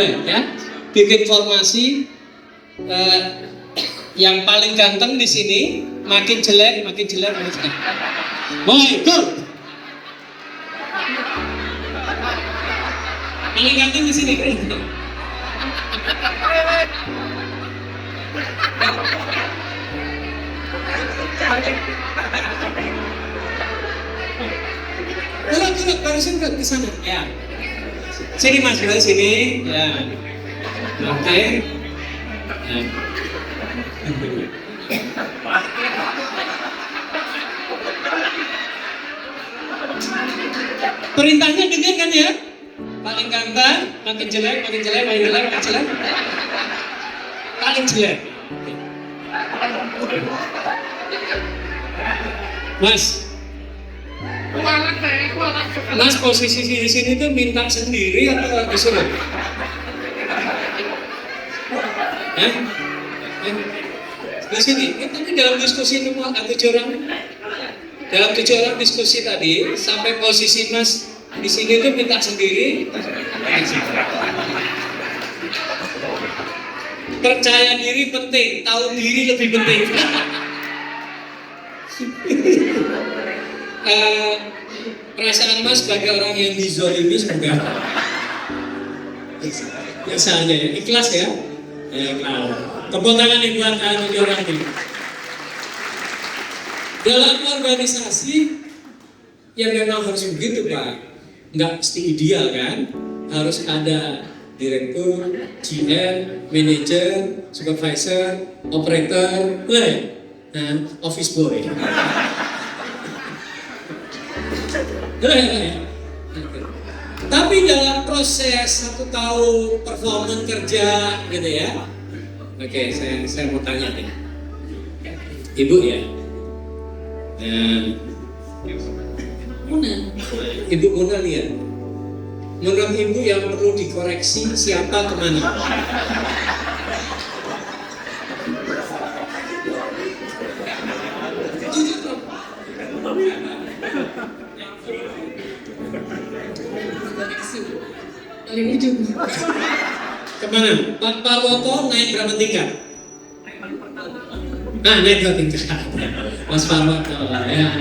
Ya, bikin formasi yang paling ganteng di sini, makin jelek. Mulai, go. Paling ganteng di sini. Gerak, barusan ke sana. Ya. Sini Mas, dari sini. Ya. Oke. Ya. Perintahnya dengar kan ya? Paling ganteng, makin jelek. Paling jelek. Mas posisi di sini tuh minta sendiri atau disuruh? Di sini, tapi dalam diskusi itu ada 7 orang. Dalam 7 orang diskusi tadi, sampai posisi Mas di sini tuh minta sendiri. Percaya diri penting, tahu diri lebih penting. Perasaan Mas sebagai orang yang dizolimi seperti apa? Biasanya ya, ikhlas ya? Ikhlas. Tepuk tangan nih buat kalian orang ini. Dalam organisasi yang memang harus begitu Pak, nggak mesti ideal kan? Harus ada direktur, GM, manager, supervisor, operator, dan office boy. Tapi dalam proses 1 tahun performa kerja gitu ya. Oke, saya mau tanya nih. Ibu ya. Ibu Muna lihat. Menurut Ibu yang perlu dikoreksi siapa kemana? Dari ujung. Kemana? Pak Parwoto naik berapa tingkat? Naik 2 tingkat. Mas Parwoto ya.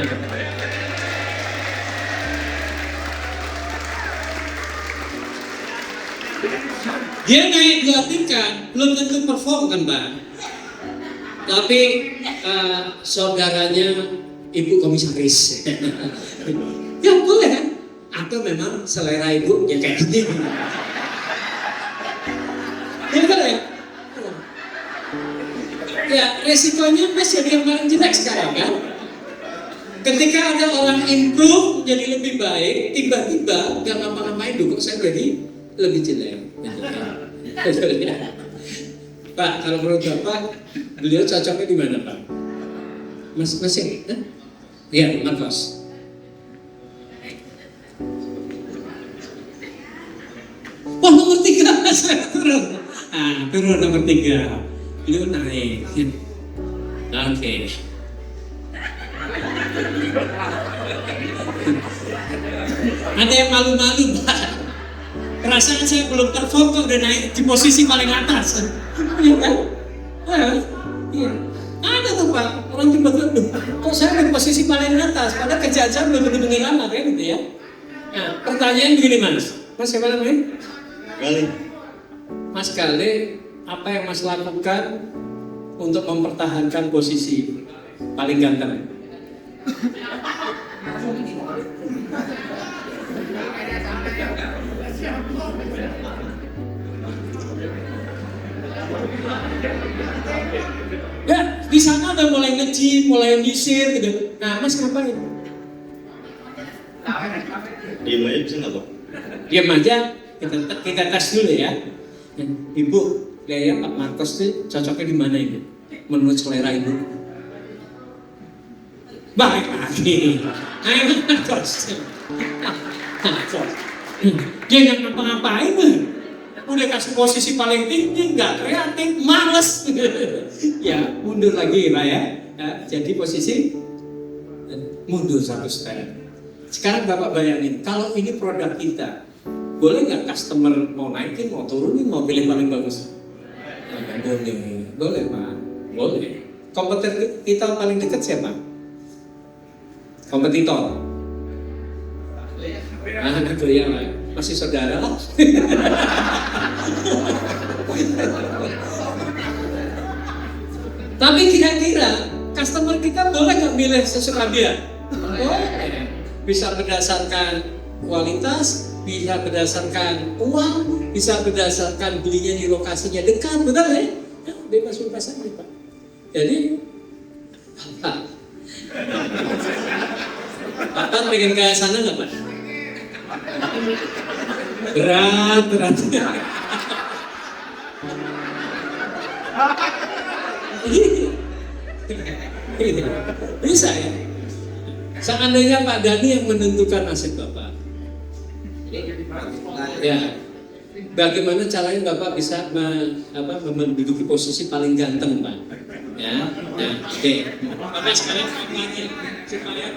Dia naik 2 tingkat, belum tentu perform kan Mbak. Tapi saudaranya Ibu komisaris. Ya boleh kan? Atau memang selera Ibu ya kayak gini. Ya kan ya? Ya resikonya Mas jadi yang paling jelek sekarang kan? Ketika ada orang improve jadi lebih baik, tiba-tiba gak ngapa-ngapain dulu kok saya jadi lebih jelek. Pak, kalau menurut Bapak, beliau cocoknya di mana Pak? Masih? Iya, Marcos. Wah, nomor 3 saya turun. Turun nomor 3. Beliau naik. Oke. Ada yang malu-malu Pak. Perasaan saya belum perform kok udah naik di posisi paling atas. Iya kan? Iya. Ada tuh Pak, orang tiba-tiba kok saya di posisi paling atas, padahal kejadian belum benar-benar lama kayak gitu ya. Nah, pertanyaan begini Mas siapa namanya? Gali. Mas Gali, apa yang Mas lakukan untuk mempertahankan posisi paling ganteng? Ya, di sana udah mulai nge-gym, mulai nyisir gitu. Nah, Mas ngapain? Diam aja bisa nggak Pak? Diam aja, kita tes dulu ya. Ibu, gaya Pak Marcos tuh cocoknya di mana Ibu? Menurut selera Ibu? Baik lagi. Ayo Marcos. Dia nggak ngapa-ngapain udah kasih posisi paling tinggi, nggak kreatif, males. Ya mundur lagi Pak ya. Jadi posisi mundur 1 step. Sekarang Bapak bayangin, kalau ini produk kita, boleh nggak customer mau naikin, mau turunin, mau pilih paling bagus? Boleh Pak, boleh. Kompetitor kita paling dekat siapa? Kompetitor? Itu ya lah, masih saudara lah. Tapi kira-kira customer kita boleh nggak milih sesuka dia? Boleh. Bisa berdasarkan kualitas, bisa berdasarkan uang, bisa berdasarkan belinya di lokasinya dekat, betul ya? Bebas-bebas aja Pak. Jadi Bapak pengen ke sana nggak Pak? Berat. Bisa ya. Seandainya Pak Dhani yang menentukan nasib Bapak, ya, bagaimana caranya Bapak bisa menduduki posisi paling ganteng Pak? Ya, nah, oke. Bapak sekalian tanya supaya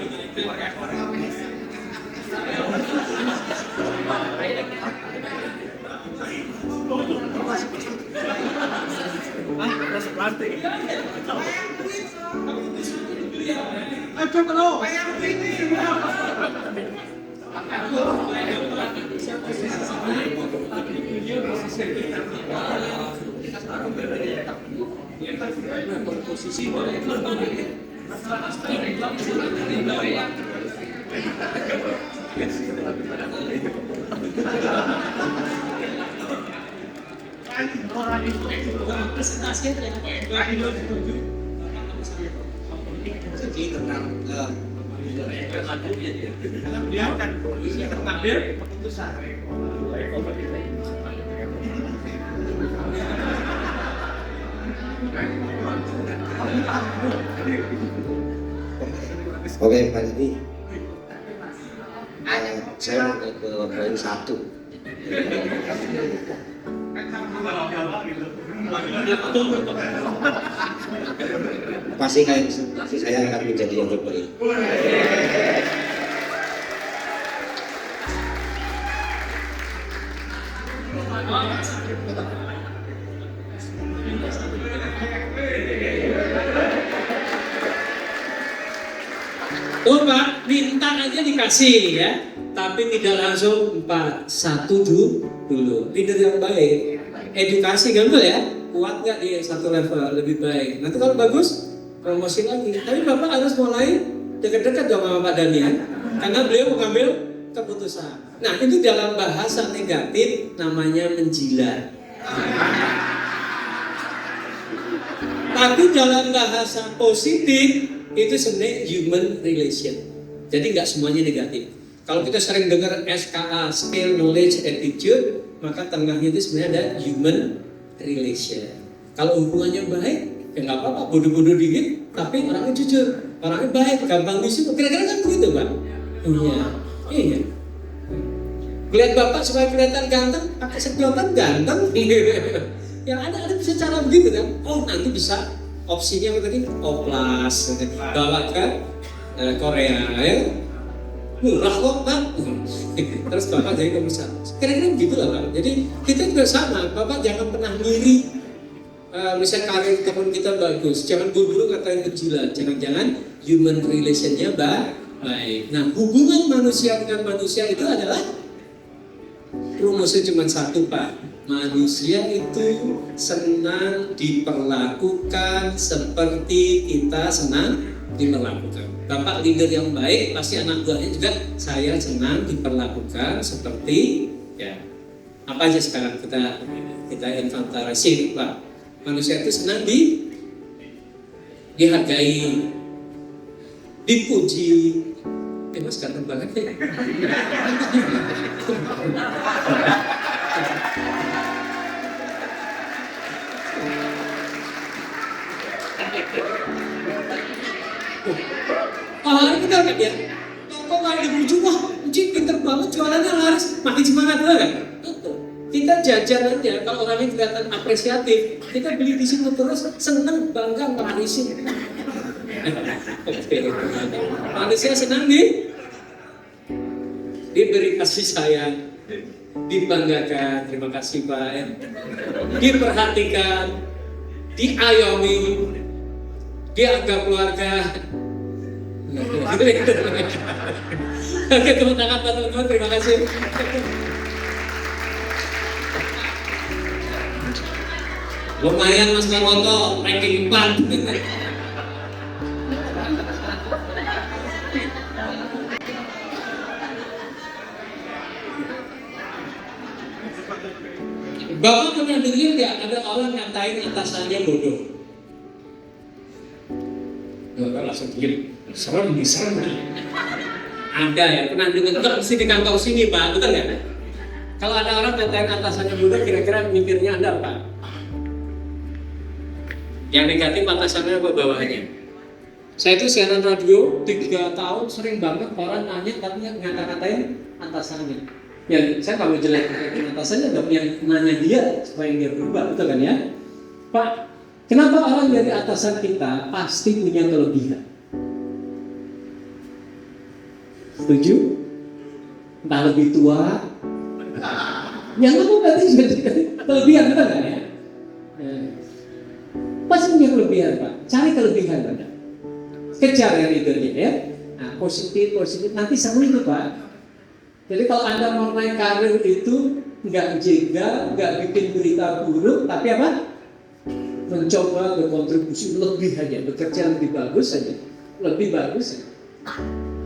Oke Pak Dhani, saya mau ke poin 1. Pasti saya akan menjadi yang terbaik. Oh Pak, minta aja dikasih ya, tapi tidak langsung 4-1 dulu. Leader yang baik, edukasi gampang ya, kuat nggak di satu level lebih baik. Nanti kalau bagus, promosi lagi. Tapi Bapak harus mulai dekat-dekat dong sama Pak Dhani ya, karena beliau mengambil keputusan. Nah itu dalam bahasa negatif namanya menjilat. Tapi dalam bahasa positif itu sebenarnya human relation. Jadi nggak semuanya negatif. Kalau kita sering dengar SKA, skill, knowledge, attitude, maka tengahnya itu sebenarnya ada human relation. Kalau hubungannya baik, ya nggak apa-apa, bodoh-bodoh dikit, tapi orangnya jujur, orangnya baik, gampang disitu. Kira-kira kan begitu Pak? Iya. Lihat Bapak supaya kelihatan ganteng, pakai sedotan ganteng. Yang ada bisa cara begitu kan? Oh nanti bisa opsinya apa tadi? Oplas, bawa ke Korea ya. Murah kok Pak. Terus Bapak jadi komisaris. Kira-kira begitu lah Pak. Jadi kita juga sama. Bapak jangan pernah ngiri. Misalnya karir teman kita bagus, jangan buru-buru ngatain menjilat. Jangan-jangan human relationnya baik. Nah hubungan manusia dengan manusia itu adalah rumusnya cuma satu Pak. Manusia itu senang diperlakukan seperti kita senang diperlakukan. Bapak leader yang baik pasti anak buahnya juga saya senang diperlakukan seperti ya. Apa aja sekarang kita inventarisir Pak. Manusia itu senang dihargai, dipuji. Mas ganteng banget ya. Ini kita lihat ya, toko nggak dipuji, wah Uci pinter banget jualannya laris, makin semangat kan? Kita jajan aja, kalau orangnya kelihatan apresiatif, kita beli di situ terus seneng bangga ngelarisin. Manusia senang diberi kasih sayang. dibanggakan, terima kasih Pak, ya. Diperhatikan, diayomi, dianggap keluarga. Oke, tepuk tangan Pak teman-teman, terima kasih. Lumayan Mas Marwoto, ranking 4. Bapak pernah dengar nggak ada orang ngatain atasannya bodoh? Nggak langsung begini, serem. Ada ya, pernah dengar? Enggak mesti di kantor sini Pak, betul nggak? Kalau ada orang ngatain atasannya bodoh, kira-kira mikirnya Anda apa? Yang negatif atasannya apa bawahannya? Saya itu siaran radio 3 tahun sering banget orang nanya tapi ngata-ngatain atasannya. Ya saya nggak mau jelek atasannya, nggak punya nanya dia supaya dia berubah, betul kan ya? Pak, kenapa orang dari atasan kita pasti punya kelebihan? Setuju? Entah lebih tua, yang itu berarti kelebihan, betul kan ya? Pasti punya kelebihan Pak, cari kelebihan Anda, kejar yang itu ya. Nah, positif, nanti sama itu Pak. Jadi kalau Anda mau naik karir itu nggak jegal, nggak bikin berita buruk, tapi apa? Mencoba berkontribusi lebih aja, bekerja lebih bagus aja, lebih bagus aja.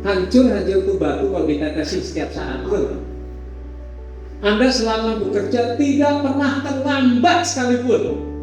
Hancur itu batu kalau kita kasih setiap saat pun. Anda selama bekerja tidak pernah terlambat sekalipun.